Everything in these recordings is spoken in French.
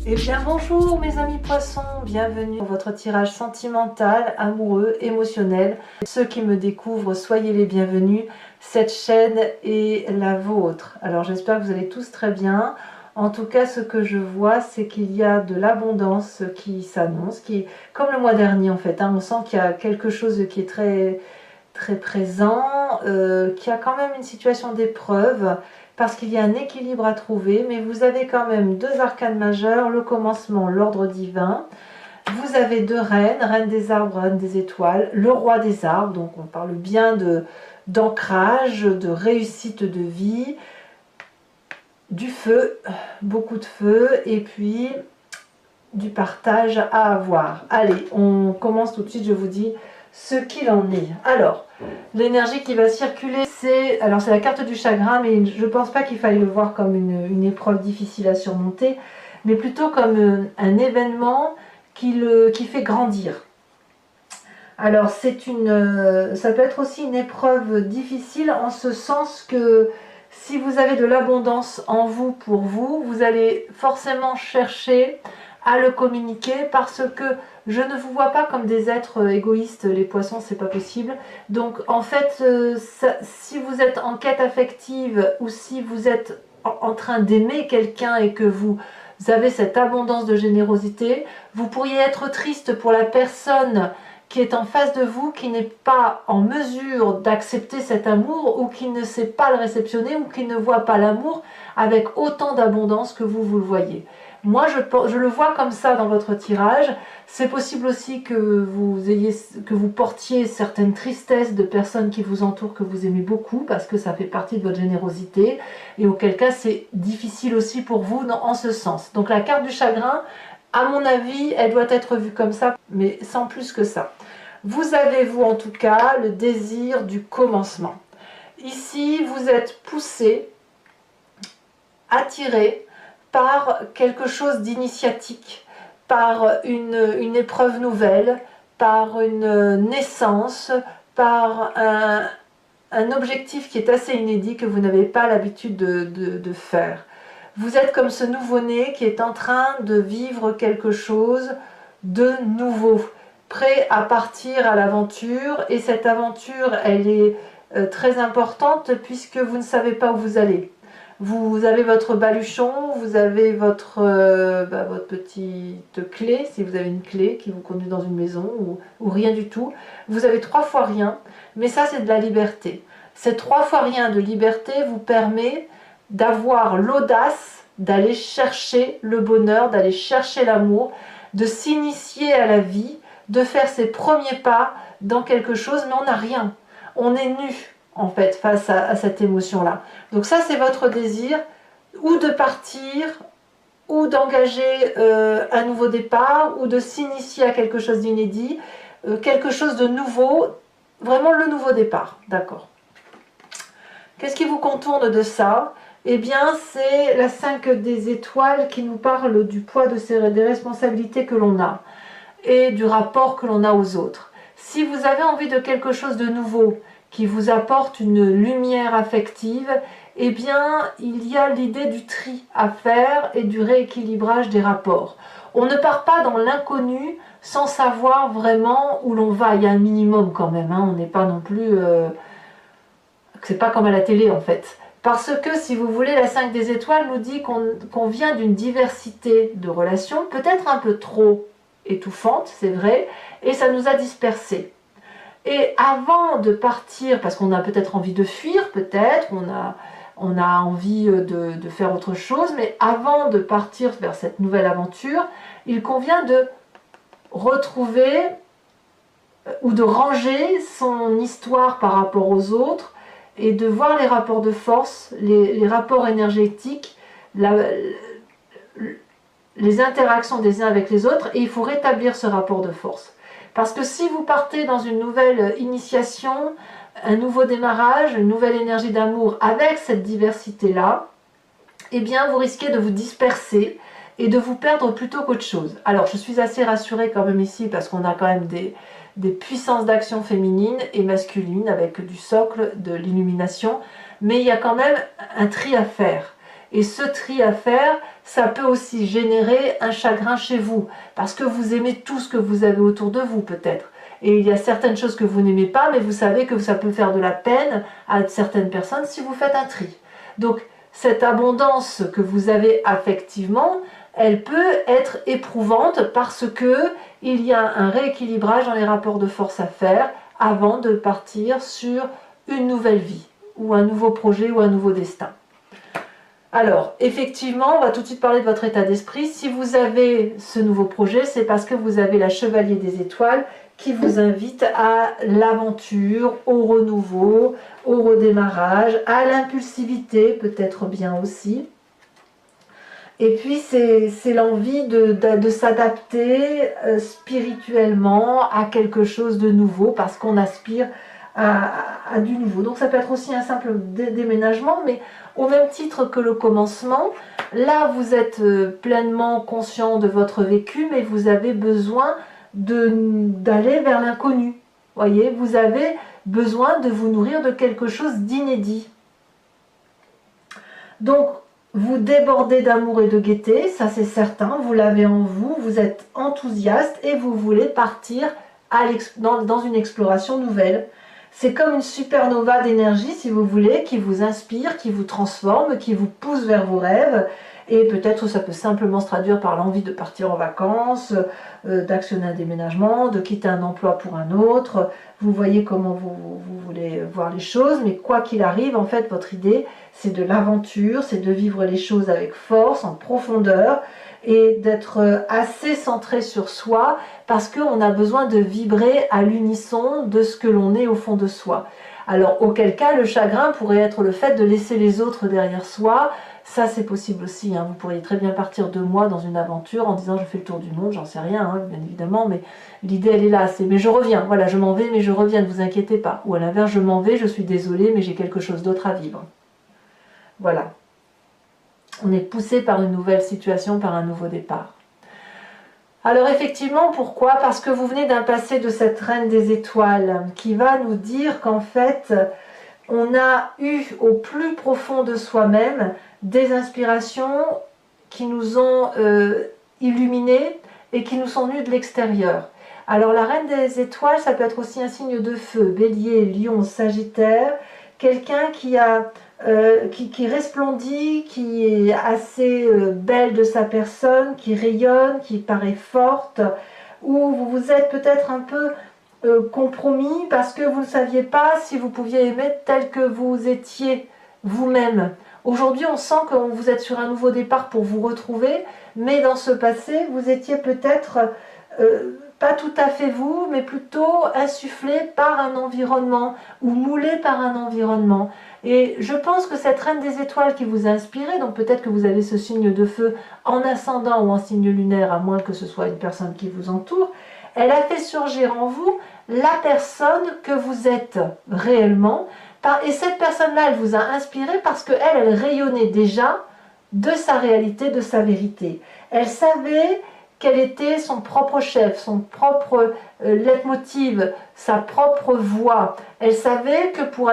Eh bien bonjour mes amis poissons, bienvenue dans votre tirage sentimental, amoureux, émotionnel. Ceux qui me découvrent, soyez les bienvenus, cette chaîne est la vôtre. Alors j'espère que vous allez tous très bien. En tout cas ce que je vois c'est qu'il y a de l'abondance qui s'annonce, comme le mois dernier en fait, on sent qu'il y a quelque chose qui est très présent, qu'il y a quand même une situation d'épreuve, parce qu'il y a un équilibre à trouver, mais vous avez quand même deux arcanes majeures, le commencement, l'ordre divin. Vous avez deux reines, reine des arbres, reine des étoiles, le roi des arbres, donc on parle bien d'ancrage, de réussite de vie, du feu, beaucoup de feu, et puis du partage à avoir. Allez, on commence tout de suite, je vous dis ce qu'il en est. Alors, l'énergie qui va circuler, c'est la carte du chagrin, mais je ne pense pas qu'il faille le voir comme une épreuve difficile à surmonter, mais plutôt comme un événement qui fait grandir. Alors, ça peut être aussi une épreuve difficile en ce sens que si vous avez de l'abondance en vous pour vous, vous allez forcément chercher à le communiquer, parce que je ne vous vois pas comme des êtres égoïstes, les poissons, c'est pas possible. Donc en fait, si vous êtes en quête affective ou si vous êtes en train d'aimer quelqu'un et que vous avez cette abondance de générosité, vous pourriez être triste pour la personne qui est en face de vous, qui n'est pas en mesure d'accepter cet amour, ou qui ne sait pas le réceptionner, ou qui ne voit pas l'amour avec autant d'abondance que vous le voyez. Moi, je le vois comme ça dans votre tirage. C'est possible aussi que vous portiez certaines tristesses de personnes qui vous entourent, que vous aimez beaucoup, parce que ça fait partie de votre générosité, et auquel cas c'est difficile aussi pour vous en ce sens. Donc la carte du chagrin, à mon avis, elle doit être vue comme ça, mais sans plus que ça. Vous avez, vous en tout cas, le désir du commencement. Ici, vous êtes poussé, attiré par quelque chose d'initiatique, par une épreuve nouvelle, par une naissance, par un objectif qui est assez inédit, que vous n'avez pas l'habitude de faire. Vous êtes comme ce nouveau-né qui est en train de vivre quelque chose de nouveau, prêt à partir à l'aventure, et cette aventure, elle est très importante puisque vous ne savez pas où vous allez. Vous avez votre baluchon, vous avez votre petite clé, si vous avez une clé qui vous conduit dans une maison, ou rien du tout. Vous avez 3 fois rien, mais ça c'est de la liberté. Ces 3 fois rien de liberté vous permet d'avoir l'audace d'aller chercher le bonheur, d'aller chercher l'amour, de s'initier à la vie, de faire ses premiers pas dans quelque chose, mais on n'a rien. On est nu en fait face à cette émotion-là. Donc ça c'est votre désir, ou de partir, ou d'engager un nouveau départ, ou de s'initier à quelque chose d'inédit, quelque chose de nouveau, vraiment le nouveau départ, d'accord. Qu'est-ce qui vous contourne de ça? Eh bien, c'est la 5 des étoiles qui nous parle du poids des responsabilités que l'on a et du rapport que l'on a aux autres. Si vous avez envie de quelque chose de nouveau qui vous apporte une lumière affective, eh bien, il y a l'idée du tri à faire et du rééquilibrage des rapports. On ne part pas dans l'inconnu sans savoir vraiment où l'on va. Il y a un minimum quand même, on n'est pas non plus... c'est pas comme à la télé en fait. Parce que, si vous voulez, la 5 des étoiles nous dit qu'on vient d'une diversité de relations, peut-être un peu trop étouffante, c'est vrai, et ça nous a dispersés. Et avant de partir, parce qu'on a peut-être envie de fuir, peut-être, on a envie de faire autre chose, mais avant de partir vers cette nouvelle aventure, il convient de retrouver ou de ranger son histoire par rapport aux autres, et de voir les rapports de force, les rapports énergétiques, les interactions des uns avec les autres, et il faut rétablir ce rapport de force. Parce que si vous partez dans une nouvelle initiation, un nouveau démarrage, une nouvelle énergie d'amour avec cette diversité-là, eh bien vous risquez de vous disperser et de vous perdre plutôt qu'autre chose. Alors je suis assez rassurée quand même ici, parce qu'on a quand même des puissances d'action féminines et masculines avec du socle, de l'illumination, mais il y a quand même un tri à faire. Et ce tri à faire, ça peut aussi générer un chagrin chez vous, parce que vous aimez tout ce que vous avez autour de vous peut-être. Et il y a certaines choses que vous n'aimez pas, mais vous savez que ça peut faire de la peine à certaines personnes si vous faites un tri. Donc cette abondance que vous avez affectivement, elle peut être éprouvante parce que il y a un rééquilibrage dans les rapports de force à faire avant de partir sur une nouvelle vie, ou un nouveau projet, ou un nouveau destin. Alors, effectivement, on va tout de suite parler de votre état d'esprit. Si vous avez ce nouveau projet, c'est parce que vous avez la Chevalier des Étoiles qui vous invite à l'aventure, au renouveau, au redémarrage, à l'impulsivité, peut-être bien aussi. Et puis, c'est l'envie de s'adapter spirituellement à quelque chose de nouveau, parce qu'on aspire à du nouveau. Donc ça peut être aussi un simple déménagement, mais au même titre que le commencement, là vous êtes pleinement conscient de votre vécu, mais vous avez besoin d'aller vers l'inconnu. Voyez, vous avez besoin de vous nourrir de quelque chose d'inédit. Donc vous débordez d'amour et de gaieté, ça c'est certain, vous l'avez en vous, vous êtes enthousiaste et vous voulez partir dans une exploration nouvelle. C'est comme une supernova d'énergie, si vous voulez, qui vous inspire, qui vous transforme, qui vous pousse vers vos rêves. Et peut-être ça peut simplement se traduire par l'envie de partir en vacances, d'actionner un déménagement, de quitter un emploi pour un autre. Vous voyez comment vous voulez voir les choses, mais quoi qu'il arrive, en fait, votre idée, c'est de l'aventure, c'est de vivre les choses avec force, en profondeur, et d'être assez centré sur soi, parce qu'on a besoin de vibrer à l'unisson de ce que l'on est au fond de soi. Alors, auquel cas, le chagrin pourrait être le fait de laisser les autres derrière soi. Ça, c'est possible aussi, hein. Vous pourriez très bien partir 2 mois dans une aventure en disant « je fais le tour du monde », j'en sais rien, hein, bien évidemment, mais l'idée, elle est là, c'est « mais je reviens, voilà, je m'en vais, mais je reviens, ne vous inquiétez pas ». Ou à l'inverse, « je m'en vais, je suis désolée, mais j'ai quelque chose d'autre à vivre ». Voilà. On est poussé par une nouvelle situation, par un nouveau départ. Alors effectivement, pourquoi? Parce que vous venez d'un passé de cette reine des étoiles qui va nous dire qu'en fait, on a eu au plus profond de soi-même des inspirations qui nous ont illuminés et qui nous sont venues de l'extérieur. Alors la reine des étoiles, ça peut être aussi un signe de feu, bélier, lion, sagittaire, quelqu'un qui resplendit, qui est assez belle de sa personne, qui rayonne, qui paraît forte, où vous vous êtes peut-être un peu compromis parce que vous ne saviez pas si vous pouviez aimer tel que vous étiez vous-même. Aujourd'hui, on sent que vous êtes sur un nouveau départ pour vous retrouver, mais dans ce passé, vous étiez peut-être pas tout à fait vous, mais plutôt insufflé par un environnement ou moulé par un environnement. Et je pense que cette reine des étoiles qui vous a inspiré, donc peut-être que vous avez ce signe de feu en ascendant ou en signe lunaire, à moins que ce soit une personne qui vous entoure, elle a fait surgir en vous la personne que vous êtes réellement. Et cette personne-là, elle vous a inspiré parce qu'elle rayonnait déjà de sa réalité, de sa vérité. Elle savait quel était son propre chef, son propre leitmotiv, sa propre voix. Elle savait que pour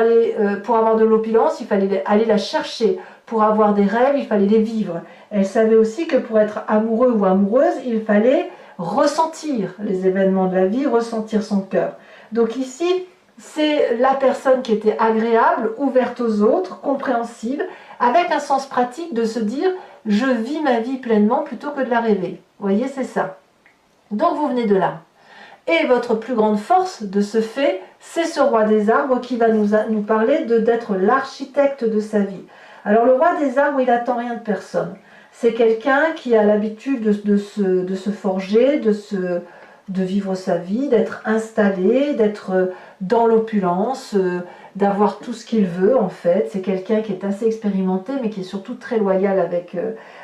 avoir de l'opulence, il fallait aller la chercher. Pour avoir des rêves, il fallait les vivre. Elle savait aussi que pour être amoureux ou amoureuse, il fallait ressentir les événements de la vie, ressentir son cœur. Donc ici, c'est la personne qui était agréable, ouverte aux autres, compréhensible, avec un sens pratique de se dire « je vis ma vie pleinement plutôt que de la rêver ». Vous voyez, c'est ça. Donc vous venez de là. Et votre plus grande force de ce fait, c'est ce roi des arbres qui va nous parler d'être l'architecte de sa vie. Alors le roi des arbres, il n'attend rien de personne. C'est quelqu'un qui a l'habitude de se forger, de vivre sa vie, d'être installé, d'être dans l'opulence, d'avoir tout ce qu'il veut en fait. C'est quelqu'un qui est assez expérimenté mais qui est surtout très loyal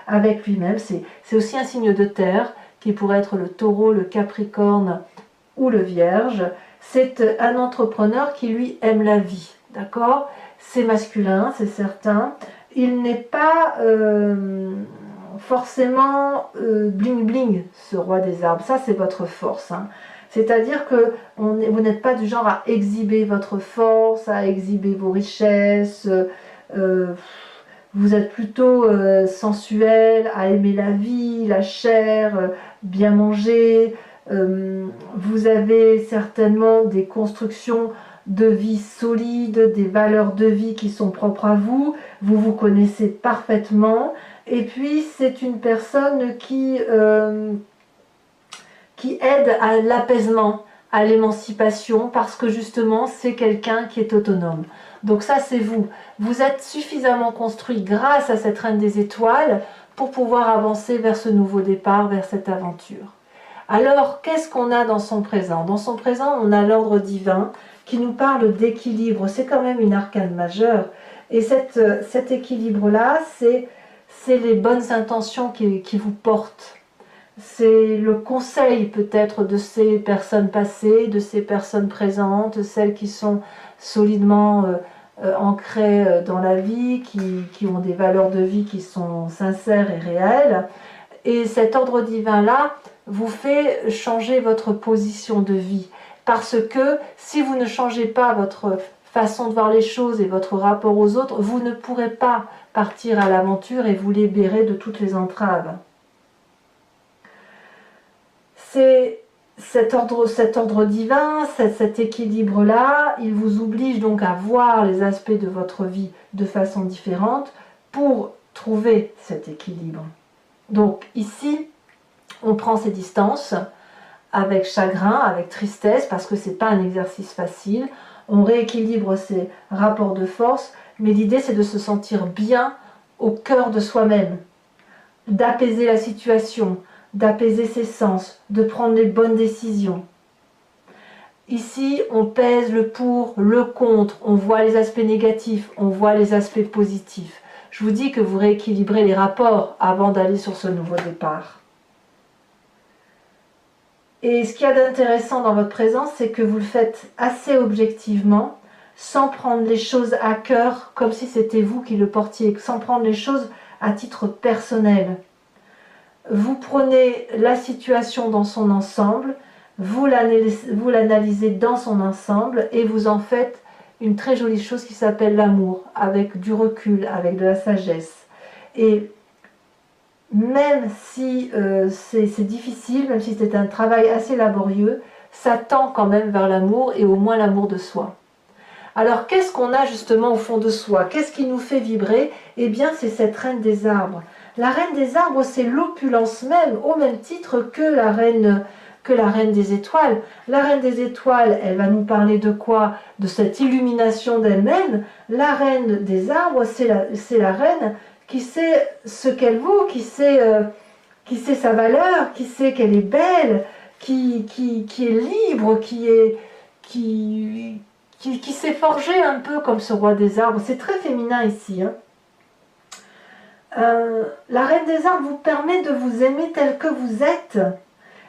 avec lui-même. C'est aussi un signe de terre qui pourrait être le taureau, le capricorne ou le vierge. C'est un entrepreneur qui lui aime la vie, d'accord? C'est masculin, c'est certain. Il n'est pas forcément bling bling, ce roi des arbres. Ça, c'est votre force, hein. C'est-à-dire que vous n'êtes pas du genre à exhiber votre force, à exhiber vos richesses, Vous êtes plutôt sensuel, à aimer la vie, la chair, bien manger. Vous avez certainement des constructions de vie solides, des valeurs de vie qui sont propres à vous. Vous vous connaissez parfaitement. Et puis, c'est une personne qui aide à l'apaisement, à l'émancipation, parce que justement, c'est quelqu'un qui est autonome. Donc ça, c'est vous. Vous êtes suffisamment construit grâce à cette reine des étoiles pour pouvoir avancer vers ce nouveau départ, vers cette aventure. Alors, qu'est-ce qu'on a dans son présent? Dans son présent, on a l'ordre divin qui nous parle d'équilibre. C'est quand même une arcane majeure. Et cet équilibre-là, c'est les bonnes intentions qui vous portent. C'est le conseil peut-être de ces personnes passées, de ces personnes présentes, celles qui sont solidement ancrées dans la vie, qui ont des valeurs de vie qui sont sincères et réelles. Et cet ordre divin-là vous fait changer votre position de vie. Parce que si vous ne changez pas votre façon de voir les choses et votre rapport aux autres, vous ne pourrez pas partir à l'aventure et vous libérer de toutes les entraves. C'est cet ordre divin, cet équilibre-là, il vous oblige donc à voir les aspects de votre vie de façon différente pour trouver cet équilibre. Donc ici, on prend ses distances avec chagrin, avec tristesse, parce que ce n'est pas un exercice facile. On rééquilibre ses rapports de force, mais l'idée c'est de se sentir bien au cœur de soi-même, d'apaiser la situation, d'apaiser ses sens, de prendre les bonnes décisions. Ici, on pèse le pour, le contre, on voit les aspects négatifs, on voit les aspects positifs. Je vous dis que vous rééquilibrez les rapports avant d'aller sur ce nouveau départ. Et ce qu'il y a d'intéressant dans votre présence, c'est que vous le faites assez objectivement, sans prendre les choses à cœur, comme si c'était vous qui le portiez, sans prendre les choses à titre personnel. Vous prenez la situation dans son ensemble, vous l'analysez dans son ensemble et vous en faites une très jolie chose qui s'appelle l'amour, avec du recul, avec de la sagesse. Et même si c'est difficile, même si c'est un travail assez laborieux, ça tend quand même vers l'amour et au moins l'amour de soi. Alors qu'est-ce qu'on a justement au fond de soi? Qu'est-ce qui nous fait vibrer? Eh bien c'est cette reine des arbres. La reine des arbres, c'est l'opulence même, au même titre que la reine des étoiles. La reine des étoiles, elle va nous parler de quoi? De cette illumination d'elle-même. La reine des arbres, c'est la reine qui sait ce qu'elle vaut, qui sait sa valeur, qui sait qu'elle est belle, qui est libre, qui s'est forgé un peu comme ce roi des arbres. C'est très féminin ici, hein. La reine des arbres vous permet de vous aimer tel que vous êtes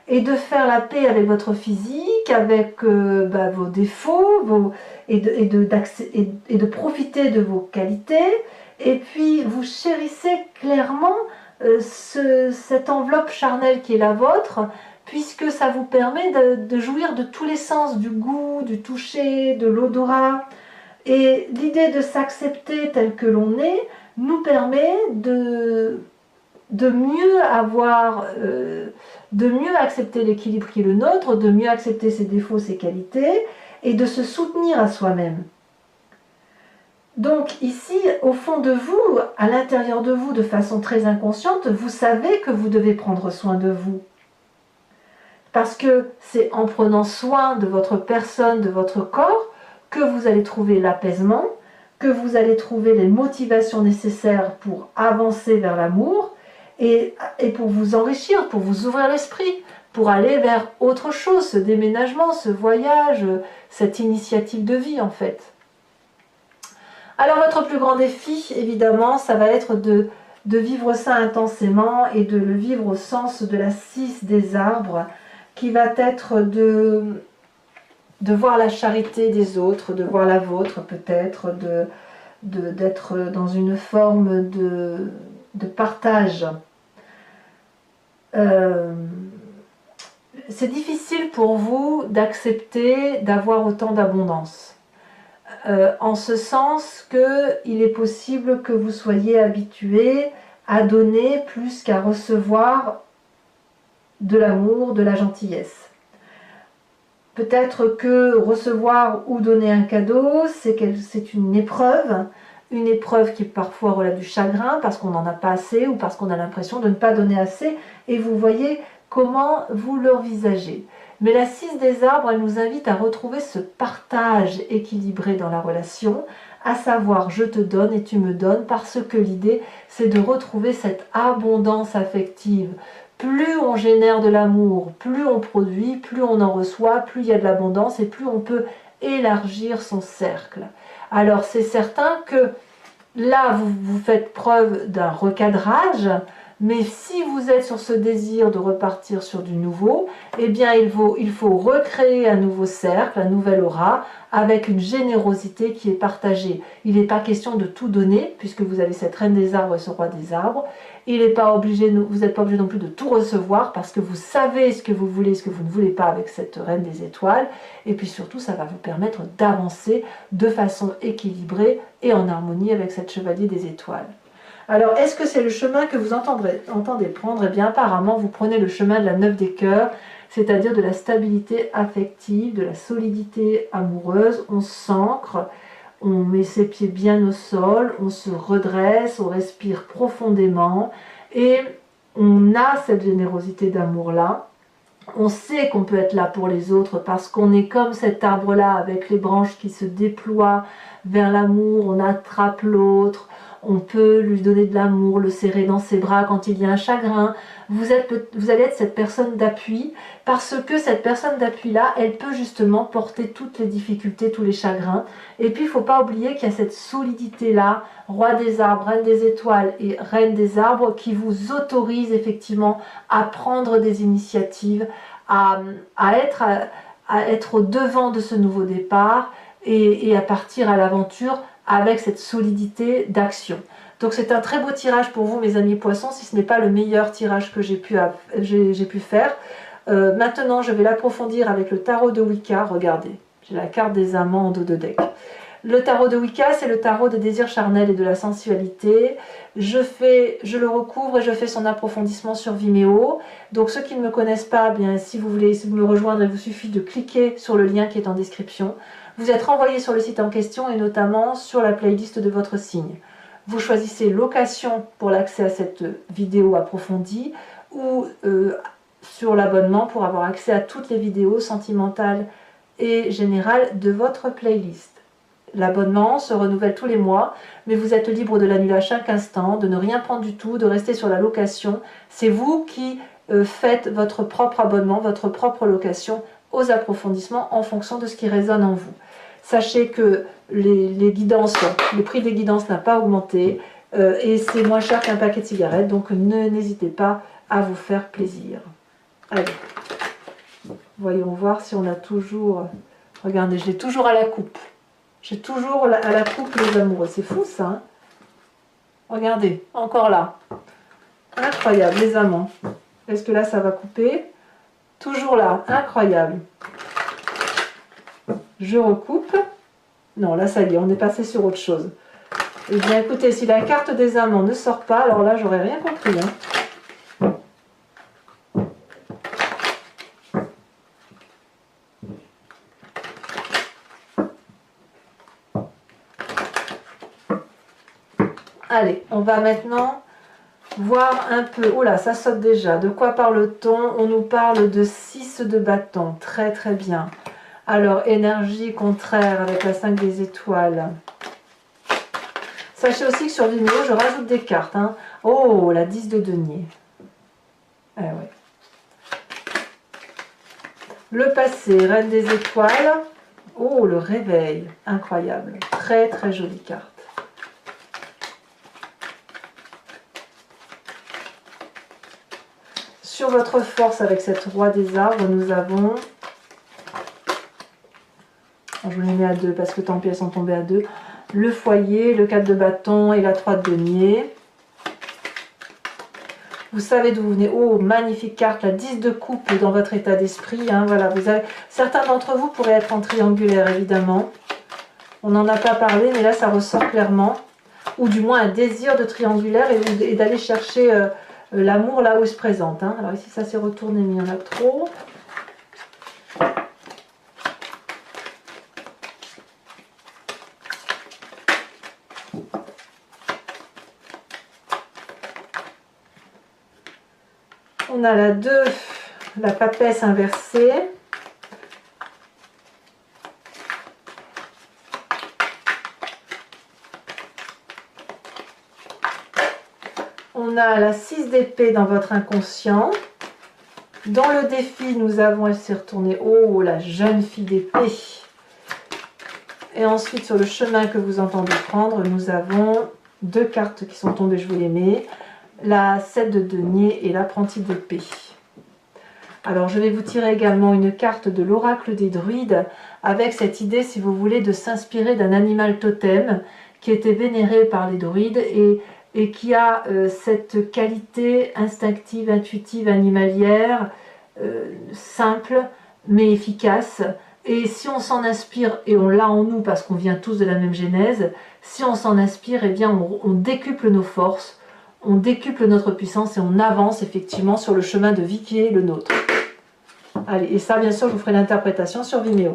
et de faire la paix avec votre physique, avec vos défauts et de profiter de vos qualités. Et puis vous chérissez clairement cette enveloppe charnelle qui est la vôtre, puisque ça vous permet de jouir de tous les sens, du goût, du toucher, de l'odorat. Et l'idée de s'accepter tel que l'on est nous permet de mieux accepter l'équilibre qui est le nôtre, de mieux accepter ses défauts, ses qualités, et de se soutenir à soi-même. Donc ici, au fond de vous, à l'intérieur de vous, de façon très inconsciente, vous savez que vous devez prendre soin de vous. Parce que c'est en prenant soin de votre personne, de votre corps, que vous allez trouver l'apaisement, que vous allez trouver les motivations nécessaires pour avancer vers l'amour et pour vous enrichir, pour vous ouvrir l'esprit, pour aller vers autre chose, ce déménagement, ce voyage, cette initiative de vie en fait. Alors votre plus grand défi, évidemment, ça va être de vivre ça intensément et de le vivre au sens de la 6 des arbres, qui va être de voir la charité des autres, de voir la vôtre peut-être, d'être dans une forme de partage. C'est difficile pour vous d'accepter d'avoir autant d'abondance. en ce sens qu'il est possible que vous soyez habitué à donner plus qu'à recevoir de l'amour, de la gentillesse. Peut-être que recevoir ou donner un cadeau, c'est une épreuve qui parfois relève du chagrin parce qu'on n'en a pas assez ou parce qu'on a l'impression de ne pas donner assez, et vous voyez comment vous l'envisagez. Mais la 6 des arbres, elle nous invite à retrouver ce partage équilibré dans la relation, à savoir je te donne et tu me donnes, parce que l'idée c'est de retrouver cette abondance affective. Plus on génère de l'amour, plus on produit, plus on en reçoit, plus il y a de l'abondance et plus on peut élargir son cercle. Alors c'est certain que là vous faites preuve d'un recadrage, mais si vous êtes sur ce désir de repartir sur du nouveau, eh bien il faut recréer un nouveau cercle, un nouvel aura, avec une générosité qui est partagée. Il n'est pas question de tout donner, puisque vous avez cette reine des arbres et ce roi des arbres. Vous n'êtes pas obligé non plus de tout recevoir, parce que vous savez ce que vous voulez, ce que vous ne voulez pas avec cette reine des étoiles. Et puis surtout, ça va vous permettre d'avancer de façon équilibrée et en harmonie avec cette chevalier des étoiles. Alors, est-ce que c'est le chemin que vous entendez prendre? Eh bien, apparemment, vous prenez le chemin de la 9 des cœurs, c'est-à-dire de la stabilité affective, de la solidité amoureuse. On s'ancre, on met ses pieds bien au sol, on se redresse, on respire profondément et on a cette générosité d'amour-là. On sait qu'on peut être là pour les autres parce qu'on est comme cet arbre-là avec les branches qui se déploient vers l'amour, on attrape l'autre. On peut lui donner de l'amour, le serrer dans ses bras quand il y a un chagrin. Vous allez être cette personne d'appui, parce que cette personne d'appui-là, elle peut justement porter toutes les difficultés, tous les chagrins. Et puis, il ne faut pas oublier qu'il y a cette solidité-là, roi des arbres, reine des étoiles et reine des arbres, qui vous autorise effectivement à prendre des initiatives, à être au devant de ce nouveau départ et à partir à l'aventure avec cette solidité d'action. Donc c'est un très beau tirage pour vous, mes amis poissons, si ce n'est pas le meilleur tirage que j'ai pu faire. Maintenant, je vais l'approfondir avec le tarot de Wicca. Regardez, j'ai la carte des amants en dos de deck. Le tarot de Wicca, c'est le tarot des désirs charnels et de la sensualité. Je le recouvre et je fais son approfondissement sur Vimeo. Donc ceux qui ne me connaissent pas, bien, si vous voulez me rejoindre, il vous suffit de cliquer sur le lien qui est en description. Vous êtes renvoyé sur le site en question et notamment sur la playlist de votre signe. Vous choisissez location pour l'accès à cette vidéo approfondie ou sur l'abonnement pour avoir accès à toutes les vidéos sentimentales et générales de votre playlist. L'abonnement se renouvelle tous les mois, mais vous êtes libre de l'annuler à chaque instant, de ne rien prendre du tout, de rester sur la location. C'est vous qui faites votre propre abonnement, votre propre location aux approfondissements en fonction de ce qui résonne en vous. Sachez que le prix des guidances n'a pas augmenté et c'est moins cher qu'un paquet de cigarettes, donc n'hésitez pas à vous faire plaisir. Allez, voyons voir si on a toujours... Regardez, je l'ai toujours à la coupe. J'ai toujours à la coupe les amoureux. C'est fou ça, hein? Regardez, encore là. Incroyable, les amants. Est-ce que là, ça va couper? Toujours là, incroyable. Je recoupe. Non, là, ça y est, on est passé sur autre chose. Eh bien, écoutez, si la carte des amants ne sort pas, alors là, j'aurais rien compris, hein. Allez, on va maintenant voir un peu... Oh là, ça saute déjà. De quoi parle-t-on? On nous parle de 6 de bâton. Très très bien. Alors, énergie contraire avec la 5 des étoiles. Sachez aussi que sur Vimeo, je rajoute des cartes, hein. Oh, la 10 de denier. Ah ouais. Le passé, reine des étoiles. Oh, le réveil. Incroyable. Très très jolie carte. Sur votre force avec cette roi des arbres, nous avons... Je vous les mets à 2 parce que tant pis, elles sont tombées à 2. Le foyer, le 4 de bâton et la 3 de denier. Vous savez d'où vous venez. Oh, magnifique carte, la 10 de coupe dans votre état d'esprit. Hein, voilà, certains d'entre vous pourraient être en triangulaire, évidemment. On n'en a pas parlé, mais là ça ressort clairement. Ou du moins un désir de triangulaire et d'aller chercher l'amour là où il se présente. Hein. Alors ici ça s'est retourné, mais il y en a trop. On a la 2, la papesse inversée. On a la 6 d'épée dans votre inconscient. Dans le défi, nous avons, elle s'est retournée, oh, la jeune fille d'épée. Et ensuite, sur le chemin que vous entendez prendre, nous avons 2 cartes qui sont tombées, je vous les mets. La 7 de denier et l'apprenti d'épée. Alors, je vais vous tirer également une carte de l'oracle des druides avec cette idée, si vous voulez, de s'inspirer d'un animal totem qui était vénéré par les druides et qui a cette qualité instinctive, intuitive, animalière, simple mais efficace. Et si on s'en inspire, et on l'a en nous parce qu'on vient tous de la même genèse, si on s'en inspire, eh bien on décuple nos forces, on décuple notre puissance et on avance effectivement sur le chemin de vie qui est le nôtre. Allez, et ça bien sûr je vous ferai l'interprétation sur Vimeo.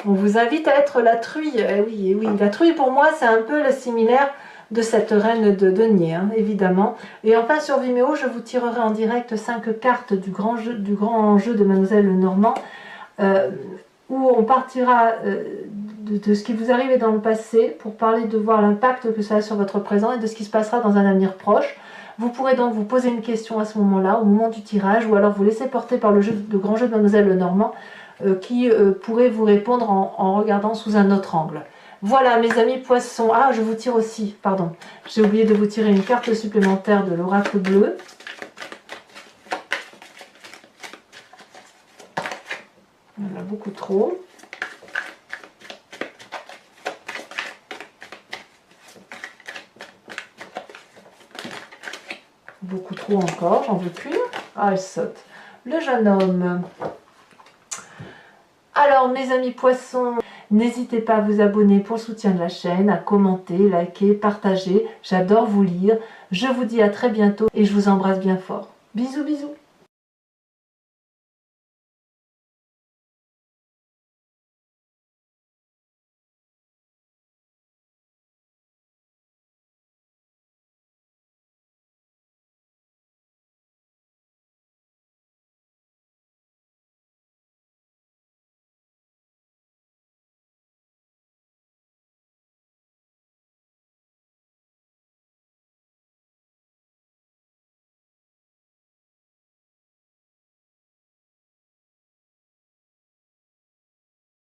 On vous invite à être la truie. Oui, oui, la truie pour moi c'est un peu le similaire de cette reine de denier, hein, évidemment. Et enfin sur Vimeo, je vous tirerai en direct 5 cartes du grand jeu de Mademoiselle Lenormand, où on partira de ce qui vous arrivait dans le passé pour parler de voir l'impact que ça a sur votre présent et de ce qui se passera dans un avenir proche. Vous pourrez donc vous poser une question à ce moment-là, au moment du tirage, ou alors vous laisser porter par le grand jeu de Mademoiselle Lenormand, qui pourrait vous répondre en regardant sous un autre angle. Voilà mes amis poissons. Ah, je vous tire aussi, pardon. J'ai oublié de vous tirer une carte supplémentaire de l'oracle bleu. Il y en a beaucoup trop. Beaucoup trop encore, j'en veux plus. Ah, elle saute. Le jeune homme. Alors mes amis poissons, n'hésitez pas à vous abonner pour le soutien de la chaîne, à commenter, liker, partager. J'adore vous lire. Je vous dis à très bientôt et je vous embrasse bien fort. Bisous, bisous.